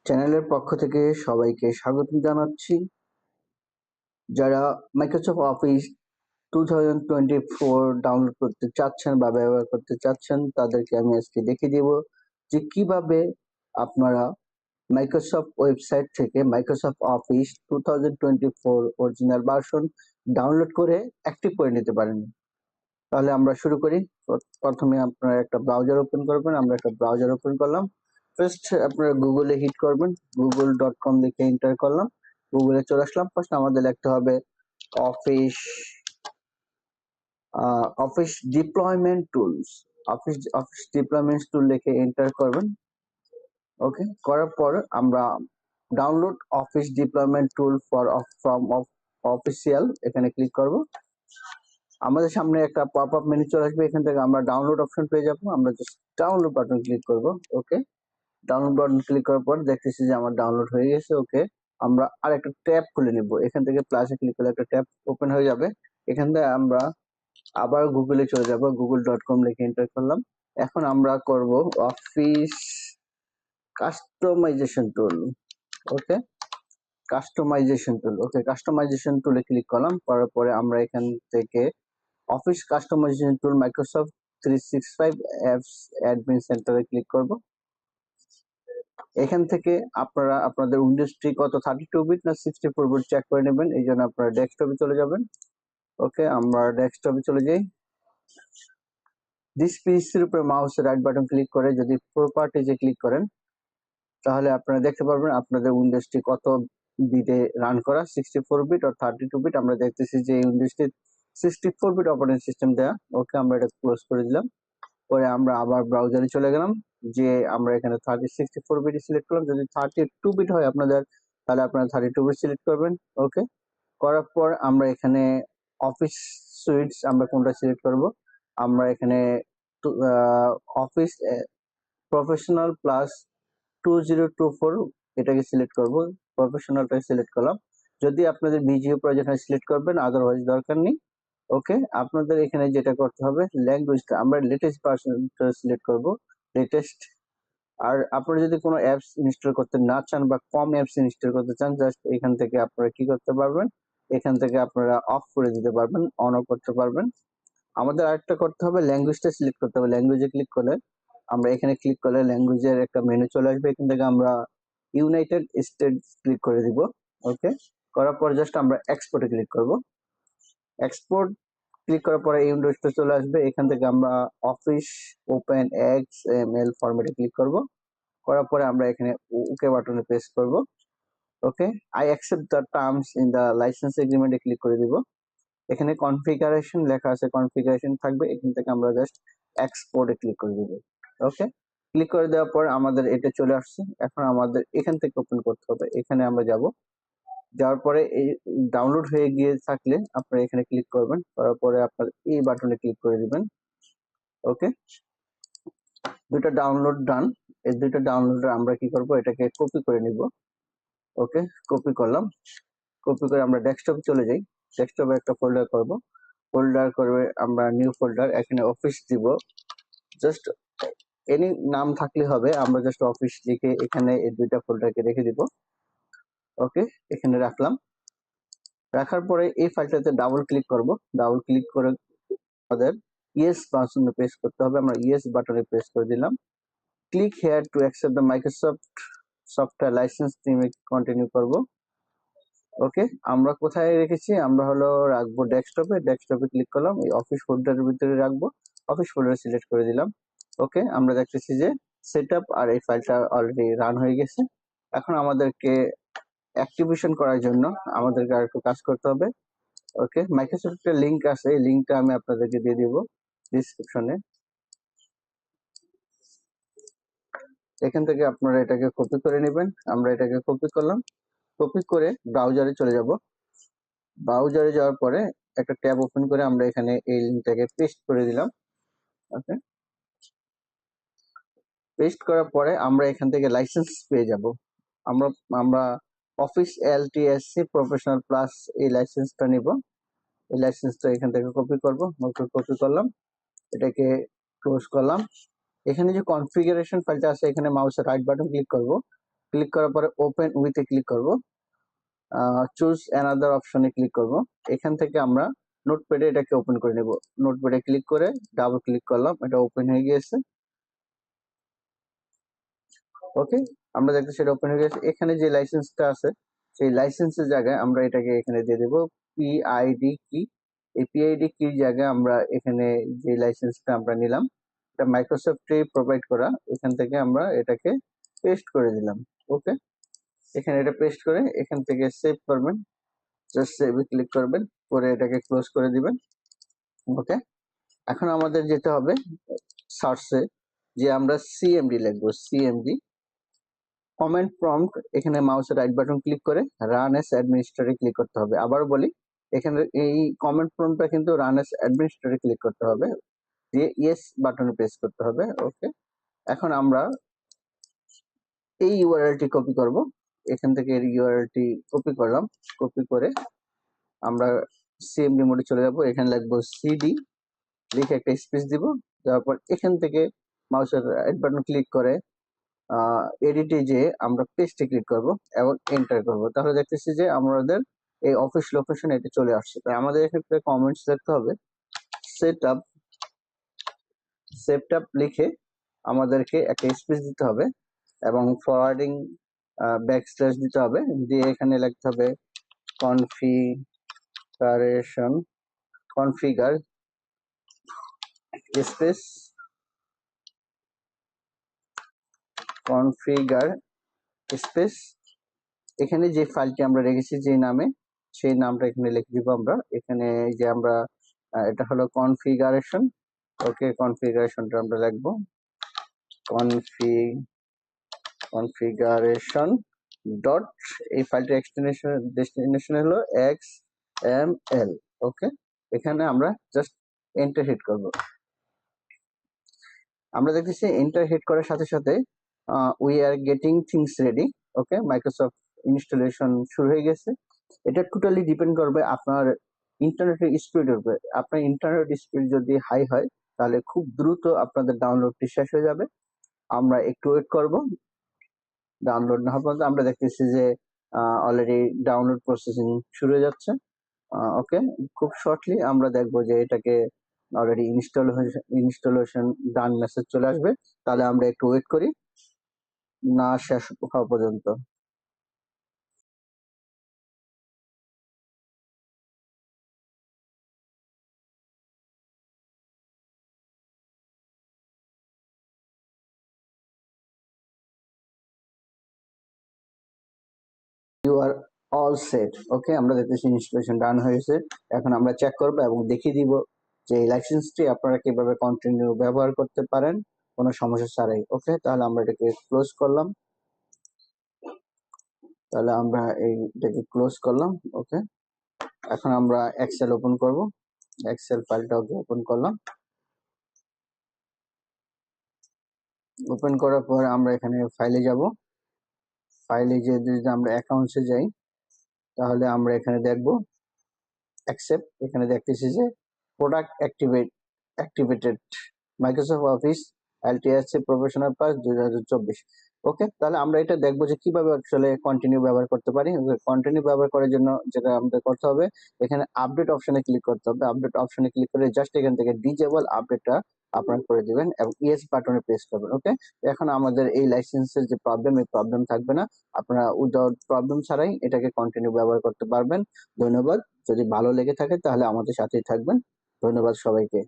চ্যানেলের পক্ষ থেকে সবাইকে স্বাগত জানাচ্ছি। যারা মাইক্রোসফট অফিস 2024 ডাউনলোড করতে চাচ্ছেন বা ব্যবহার করতে চাচ্ছেন তাদেরকে আমি আজকে দেখিয়ে দেব যে কিভাবে আপনারা মাইক্রোসফট ওয়েবসাইট থেকে Microsoft office 2024 original version download করে অ্যাক্টিভ করে নিতে পারেন। তাহলে আমরা শুরু করি। প্রথমে আপনারা একটা ব্রাউজার ওপেন করবেন। আমরা একটা ব্রাউজার ওপেন করলাম। ফার্স্ট আপনারা গুগলে হিট করবেন। google.com লিখে এন্টার করলাম। গুগলে চলে আসলাম। ফার্স্ট আমাদের লিখতে হবে office office deployment tools. Office deployment tool লিখে এন্টার করবেন। ওকে, করার পর আমরা download office deployment tool from official এখানে ক্লিক করব। আমাদের সামনে একটা পপ আপ মেনু চলে আসবে। এখান থেকে আমরা ডাউনলোড অপশন পেয়ে যাবো। আমরা জাস্ট ডাউনলোড বাটন ক্লিক করব। ওকে, ডাউনলোড বাটন ক্লিক করার পর দেখতেছি যে আমার ডাউনলোড হয়ে গেছে। ওকে, আমরা আর একটা ট্যাব খুলে নিব। এখান থেকে প্লাসে ক্লিক করলে একটা ট্যাব ওপেন হয়ে যাবে। এখান থেকে আমরা আবার গুগলে চলে যাব। google.com লিখে এন্টার করলাম। এখন আমরা করব অফিস কাস্টমাইজেশন টুল। ওকে, কাস্টমাইজেশন টুল। ওকে, কাস্টমাইজেশন টুলে ক্লিক করলাম। করার পরে আমরা এখান থেকে অফিস কাস্টমাইজেশন টুল মাইক্রোসফট 365 অ্যাপস অ্যাডমিন সেন্টারে ক্লিক করব। এখান থেকে আপনারা আপনাদের উইন্ডোজ কত 32 বিট না 64 বিট চেক করে নেবেন। এই জন্য আপনারা ডেস্কটপে চলে যাবেন। ওকে, আমরা ডেস্কটপে চলে যাই। দিস পিসির উপরে মাউসের রাইট বাটন ক্লিক করে যদি প্রপার্টিজে ক্লিক করেন তাহলে আপনারা দেখতে পারবেন আপনাদের উইন্ডোজটি কত বিটে রান করা, 64 বিট আর 32 বিট। আমরা দেখতেছি যে এই উইন্ডোজটি 64 বিট অপারেটিং সিস্টেম দেয়া। ওকে, আমরা এটা ক্লোজ করে দিলাম। পরে আমরা আবার ব্রাউজারে চলে গেলাম। যে আমরা এখানে 64 বিট সিলেক্ট করলাম। যদি 32 বিট হয় আপনাদের তাহলে আপনারা 32 বিট সিলেক্ট করবেন। ওকে, করার পর আমরা এখানে অফিস সুইটস আমরা কোনটা সিলেক্ট করব, আমরা এখানে অফিস প্রফেশনাল প্লাস 2024 এটাকে সিলেক্ট করব। প্রফেশনালটাকে সিলেক্ট করলাম। যদি আপনাদের বিজিও প্রয়োজন হয় সিলেক্ট করবেন, আদারওয়াইজ দরকার নেই। ওকে, আপনাদের এখানে যেটা করতে হবে ল্যাঙ্গুয়েজটা আমরা লেটেস্ট ভার্সনটা সিলেক্ট করব, লেটেস্ট। আর আপনারা যদি কোনো অ্যাপস ইনস্টল করতে না চান বা কম অ্যাপস ইনস্টল করতে চান, জাস্ট এখান থেকে আপনারা কি করতে পারবেন, এখান থেকে আপনারা অফ করে দিতে পারবেন, অনও করতে পারবেন। আমাদের আরেকটা করতে হবে, ল্যাঙ্গুয়েজটা সিলেক্ট করতে হবে। ল্যাঙ্গুয়েজে ক্লিক করলে আমরা এখানে ক্লিক করলে ল্যাঙ্গুয়েজের একটা মেনু চলে আসবে। এখান থেকে আমরা ইউনাইটেড স্টেটস ক্লিক করে দিব। ওকে, করার পর জাস্ট আমরা এক্সপোর্টে ক্লিক করব। এক্সপোর্ট ক্লিক করার পরে এই উইন্ডোজটা চলে আসবে। এখান থেকে আমরা অফিস ওপেন এক্সএমএল ফরম্যাটে ক্লিক করব। করার পরে আমরা এখানে ওকে বাটনে প্রেস করব। Okay, I accept the terms in the license এগ্রিমেন্টে ক্লিক করে দিব। এখানে কনফিগারেশন লেখা আছে, কনফিগারেশন থাকবে। এখান থেকে আমরা জাস্ট এক্সপোর্টে ক্লিক করে দিব। ওকে, ক্লিক করে দেওয়ার পর আমাদের এটা চলে আসছে। এখন আমাদের এখান থেকে ওপেন করতে হবে। এখানে আমরা যাব। যাওয়ার পরে এই ডাউনলোড হয়ে গিয়ে থাকলে আপনারা এখানে ক্লিক করবেন। করার পরে আপনার এই বাটনে ক্লিক করে দিবেন। ওকে, দুইটা ডাউনলোড ডান। এই দুইটা ডাউনলোডে আমরা কি করব, এটাকে কপি করে নিব। ওকে, কপি করলাম। কপি করে আমরা ডেস্কটপে চলে যাই। ডেস্কটপে একটা ফোল্ডার করব। ফোল্ডার করবে আমরা নিউ ফোল্ডার, এখানে অফিস দিব। জাস্ট এনি নাম থাকলে হবে। আমরা জাস্ট অফিস লিখে এখানে এই দুইটা ফোল্ডারকে রেখে দিব। ওকে, এখানে রাখলাম। রাখার পরে এই ফাইলটাতে ডাবল ক্লিক করব। ডাবল ক্লিক করে আমাদের ইয়েস বাটনে প্রেস করতে হবে। আমরা ইয়েস বাটনে প্রেস করে দিলাম। Click here to accept the Microsoft software licence নিয়ে কন্টিনিউ করব। ওকে, আমরা কোথায় রেখেছি, আমরা হলো রাখবো ডেস্কটপে। ডেস্কটপে ক্লিক করলাম, এই অফিস ফোল্ডারের ভিতরে রাখবো। অফিস ফোল্ডার সিলেক্ট করে দিলাম। ওকে, আমরা দেখতেছি যে সেটআপ আর এই ফাইলটা অলরেডি রান হয়ে গেছে। এখন আমাদেরকে অ্যাক্টিভেশন করার জন্য আমাদেরকে আর একটু কাজ করতে হবে। ওকে, মাইক্রোসফটের লিংক আছে, এই লিংকটা আমি আপনাদেরকে দিয়ে দিব ডিসক্রিপশনে। এখান থেকে আপনারা এটাকে কপি করে নেবেন। আমরা এটাকে কপি করলাম। কপি করে ব্রাউজারে চলে যাব। ব্রাউজারে যাওয়ার পরে একটা ট্যাব ওপেন করে আমরা এখানে এই লিংকটাকে পেস্ট করে দিলাম। ওকে, পেস্ট করার পরে আমরা এখান থেকে লাইসেন্স পেয়ে যাব। আমরা আমরা অফিস এলটিএসসি প্রফেশনাল প্লাস এই লাইসেন্সটা নিব। এই লাইসেন্সটা এখান থেকে কপি করব। কপি করলাম, এটাকে ক্লোজ করলাম। এখানে যে কনফিগারেশন ফাইলটা আছে এখানে মাউসের রাইট বাটন ক্লিক করব। ক্লিক করার পরে ওপেন উইথে ক্লিক করব, চুজ অ্যানাদার অপশনে ক্লিক করব। এখান থেকে আমরা নোটপ্যাডে এটাকে ওপেন করে নেব। নোটপ্যাডে ক্লিক করে ডাবল ক্লিক করলাম, এটা ওপেন হয়ে গিয়েছে। ওকে, আমরা দেখতেছি এটা ওপেন হয়ে গেছে। এখানে যে লাইসেন্সটা আছে সেই লাইসেন্সের জায়গায় আমরা এটাকে এখানে দিয়ে দেব পিআইডি কি। এই পিআইডি কির জায়গায় আমরা এখানে যে লাইসেন্সটা আমরা নিলাম এটা মাইক্রোসফটই প্রোভাইড করা, এখান থেকে আমরা এটাকে পেস্ট করে দিলাম। ওকে, এখানে এটা পেস্ট করে এখান থেকে সেভ করবেন, জাস্ট সেভে ক্লিক করবেন, করে এটাকে ক্লোজ করে দিবেন। ওকে, এখন আমাদের যেতে হবে সার্চে, যে আমরা সিএমডি লিখবো, সিএমডি কমেন্ট প্রম্পট, এখানে মাউসের রাইট বাটন ক্লিক করে রান এস অ্যাডমিনিস্ট্রেটরে ক্লিক করতে হবে। আবার বলি, এখানে এই কমেন্ট প্রম্পটটা কিন্তু রান এস অ্যাডমিনিস্ট্রেটরে ক্লিক করতে হবে, দিয়ে ইয়েস বাটনে প্রেস করতে হবে। ওকে, এখন আমরা এই ইউআরএলটি কপি করব, এখান থেকে এর ইউআরএলটি কপি করলাম, কপি করে আমরা সিএমডি মোডে চলে যাব। এখানে লিখবো সিডি, লিখে একটা স্পেস দিব, দেওয়ার পর এখান থেকে মাউসের রাইট বাটন ক্লিক করে এডিটে যে আমরা পেস্টে ক্লিক করব এবং এন্টার করব। তাহলে দেখতেছি যে আমাদের এই অফিস লোকেশন এটা চলে আসছে। তাই আমাদের এক্ষেত্রে কমেন্টস লিখতে হবে সেটআপ লিখে আমাদেরকে একটা স্পেস দিতে হবে এবং ফরওয়ার্ডিং ব্যাকস্ল্যাশ দিতে হবে, দিয়ে এখানে লিখতে হবে কনফিগার স্পেস কনফিগার স্পেস, এখানে যে ফাইলটি আমরা রেখেছি যে নামে, সেই নামটা এখানে লিখে দিব আমরা। এখানে যে আমরা এটা হলো কনফিগারেশন। ওকে, কনফিগারেশনটা আমরা লিখবো কনফিগারেশন ডট, এই ফাইলটার ডেস্টিনেশন হলো XML। ওকে, এখানে আমরা জাস্ট এন্টার হিট করব। আমরা দেখতেছি এন্টার হিট করার সাথে সাথে we are getting things ready. Okay, Microsoft installation শুরু হয়ে গেছে। এটা টোটালি ডিপেন্ড করবে আপনার ইন্টারনেটের স্পিডের উপরে। আপনার ইন্টারনেট স্পিড যদি হাই হয় তাহলে খুব দ্রুত আপনাদের ডাউনলোডটি শেষ হয়ে যাবে। আমরা একটু ওয়েট করব, ডাউনলোড না হওয়া পর্যন্ত। আমরা দেখতেছি যে অলরেডি ডাউনলোড প্রসেসিং শুরু হয়ে যাচ্ছে। ওকে, খুব শর্টলি আমরা দেখবো যে এটাকে অলরেডি ইনস্টলেশন ডান মেসেজ চলে আসবে। তাহলে আমরা একটু ওয়েট করি না শেষ হওয়া পর্যন্ত। You are all set. Okay, আমরা দেখতেছি ইনস্টলেশন ডান হয়েছে। এখন আমরা চেক করবো এবং দেখিয়ে দিব যে এই লাইসেন্সটি আপনারা কিভাবে কন্টিনিউ ব্যবহার করতে পারেন কোনো সমস্যা ছাড়াই। ওকে, তাহলে আমরা এটাকে ক্লোজ করলাম, তাহলে আমরা এইটাকে ক্লোজ করলাম। ওকে, এখন আমরা এক্সেল ওপেন করব, এক্সেল ফাইলটা ওপেন করলাম। ওপেন করার পর আমরা এখানে ফাইলে যাব, ফাইলে যে যদি আমরা অ্যাকাউন্টসে যাই তাহলে আমরা এখানে দেখব অ্যাকসেপ্ট। এখানে দেখতেছি যে product activated Microsoft office LTSC professional plus 2024। Okay, তাহলে আমরা এটা দেখবো যে কিভাবে আসলে কন্টিনিউ ব্যবহার করতে পারি। কন্টিনিউ ব্যবহার করার জন্য যেটা আমাদের করতে হবে, এখানে আপডেট অপশনে ক্লিক করতে হবে। আপডেট অপশনে ক্লিক করে জাস্ট এখান থেকে ডিজেবল আপডেটটা আপনার করে দিবেন এবং ইয়েস বাটনে প্রেস করবেন। ওকে, এখন আমাদের এই লাইসেন্সের যে প্রবলেম, এই প্রবলেম থাকবে না। আপনারা উইদাউট প্রবলেম ছাড়াই এটাকে কন্টিনিউ ব্যবহার করতে পারবেন। ধন্যবাদ। যদি ভালো লেগে থাকে তাহলে আমাদের সাথেই থাকবেন। ধন্যবাদ সবাইকে।